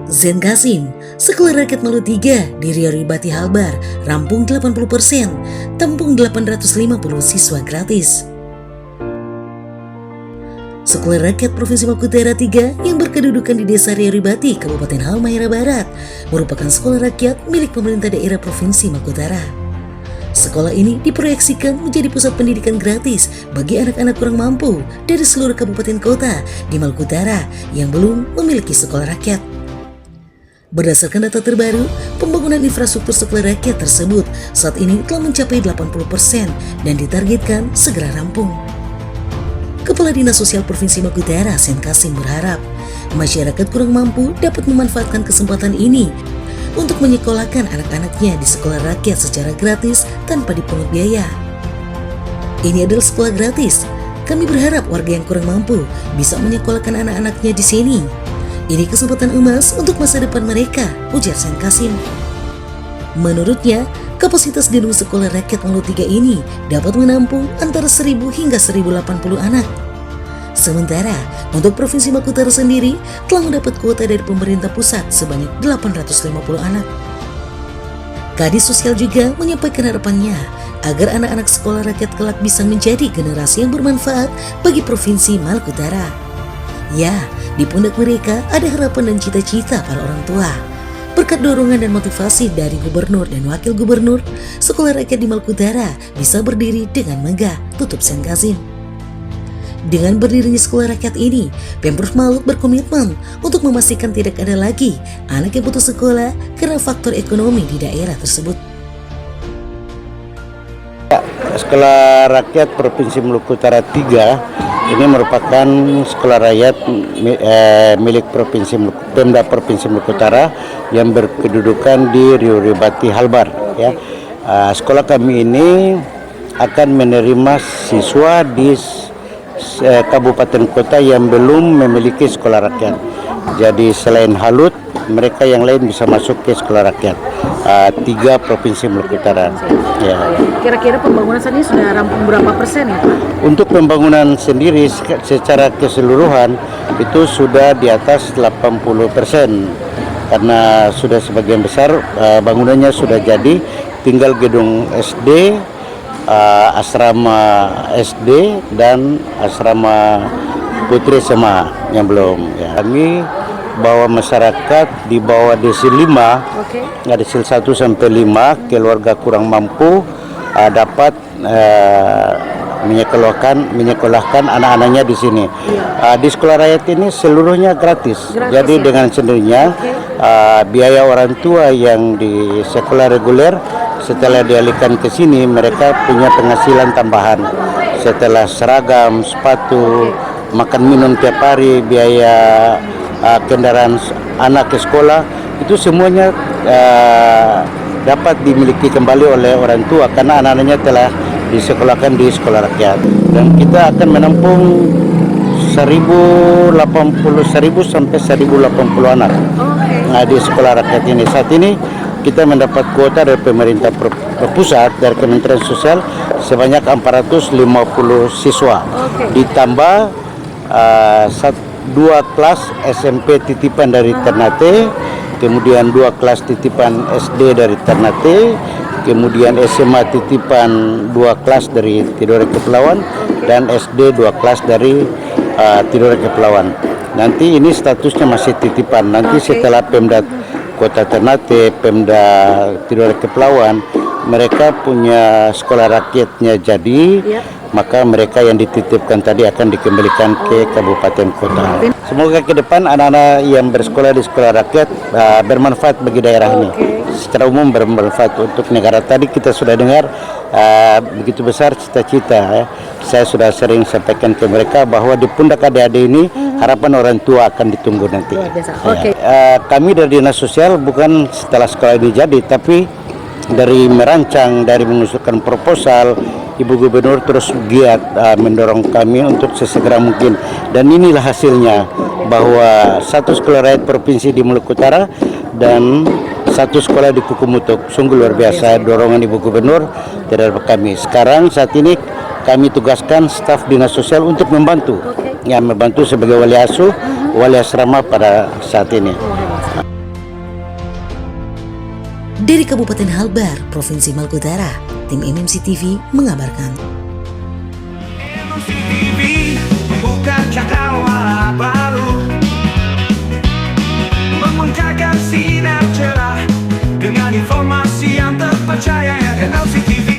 Zen Kasim, Sekolah Rakyat Malu 3 di Rio Ribati Halbar, rampung 80%, tampung 850 siswa gratis. Sekolah Rakyat Provinsi Maluku Utara 3 yang berkedudukan di Desa Rio Ribati, Kabupaten Halmahera Barat, merupakan sekolah rakyat milik pemerintah daerah Provinsi Maluku Utara. Sekolah ini diproyeksikan menjadi pusat pendidikan gratis bagi anak-anak kurang mampu dari seluruh kabupaten kota di Maluku Utara yang belum memiliki sekolah rakyat. Berdasarkan data terbaru, pembangunan infrastruktur sekolah rakyat tersebut saat ini telah mencapai 80% dan ditargetkan segera rampung. Kepala Dinas Sosial Provinsi Maluku Utara, Zen Kasim, berharap masyarakat kurang mampu dapat memanfaatkan kesempatan ini untuk menyekolahkan anak-anaknya di sekolah rakyat secara gratis tanpa dipungut biaya. Ini adalah sekolah gratis. Kami berharap warga yang kurang mampu bisa menyekolahkan anak-anaknya di sini. Ini kesempatan emas untuk masa depan mereka, ujar Zen Kasim. Menurutnya, kapasitas gedung sekolah rakyat Malu 3 ini dapat menampung antara 1.000 hingga 1.080 anak. Sementara, untuk Provinsi Maluku Utara sendiri telah mendapat kuota dari pemerintah pusat sebanyak 850 anak. Kadis Sosial juga menyampaikan harapannya agar anak-anak sekolah rakyat kelak bisa menjadi generasi yang bermanfaat bagi Provinsi Maluku Utara. Ya, di pundak mereka ada harapan dan cita-cita para orang tua. Berkat dorongan dan motivasi dari gubernur dan wakil gubernur, sekolah rakyat di Maluku Utara bisa berdiri dengan megah, tutup Zen Kasim. Dengan berdirinya sekolah rakyat ini, Pemprov Maluku berkomitmen untuk memastikan tidak ada lagi anak yang putus sekolah karena faktor ekonomi di daerah tersebut. Sekolah Rakyat Provinsi Maluku Utara 3 ini merupakan sekolah rakyat milik Pemda Provinsi Maluku Utara yang berkedudukan di Rio Ribati Halbar. Ya. Sekolah kami ini akan menerima siswa di kabupaten kota yang belum memiliki sekolah rakyat. Jadi selain Halut, mereka yang lain bisa masuk ke sekolah rakyat. 3 Provinsi Maluku Utara. Ya. Kira-kira pembangunan saat ini sudah rampung berapa persen ya Pak? Untuk pembangunan sendiri secara keseluruhan itu sudah di atas 80%. Karena sudah sebagian besar bangunannya sudah jadi, tinggal gedung SD, asrama SD dan asrama Putri SMA yang belum. Ya. Kami bahwa masyarakat di bawah desil 5, desil 1 sampai 5, keluarga kurang mampu dapat menyekolahkan anak-anaknya di sini. Di sekolah rakyat ini seluruhnya gratis. Jadi dengan sendirinya biaya orang tua yang di sekolah reguler setelah dialihkan ke sini, mereka punya penghasilan tambahan. Setelah seragam, sepatu, makan minum tiap hari, biaya kendaraan anak ke sekolah, itu semuanya dapat dimiliki kembali oleh orang tua karena anak-anaknya telah disekolahkan di sekolah rakyat. Dan kita akan menampung 1.080 sampai 1.080 anak di sekolah rakyat ini. Saat ini kita mendapat kuota dari pemerintah pusat, dari Kementerian Sosial sebanyak 450 siswa. Ditambah 2 kelas SMP titipan dari Ternate, kemudian 2 kelas titipan SD dari Ternate, kemudian SMA titipan 2 kelas dari Tidore Kepulauan, dan SD 2 kelas dari Tidore Kepulauan. Nanti ini statusnya masih titipan. Nanti setelah Pemda Kota Ternate, Pemda Tidore Kepulauan, mereka punya sekolah rakyatnya jadi, maka mereka yang dititipkan tadi akan dikembalikan ke kabupaten kota. Semoga ke depan anak-anak yang bersekolah di sekolah rakyat bermanfaat bagi daerah ini. Secara umum bermanfaat untuk negara. Tadi kita sudah dengar begitu besar cita-cita. Saya sudah sering sampaikan ke mereka bahwa di pundak adik-adik ini harapan orang tua akan ditunggu nanti. Kami dari Dinas Sosial bukan setelah sekolah ini jadi, tapi dari merancang, dari mengusulkan proposal, Ibu Gubernur terus giat mendorong kami untuk sesegera mungkin. Dan inilah hasilnya, bahwa 1 sekolah rakyat provinsi di Maluku Utara dan 1 sekolah di Kukumutuk. Sungguh luar biasa dorongan Ibu Gubernur terhadap kami. Sekarang saat ini kami tugaskan staf Dinas Sosial untuk membantu, membantu sebagai wali asuh, wali asrama pada saat ini. Dari Kabupaten Halbar, Provinsi Maluku Utara, tim MMC TV mengabarkan. MMC TV membuka cakrawala baru, memancarkan sinar cerah dengan informasi yang terpercaya. MMC TV.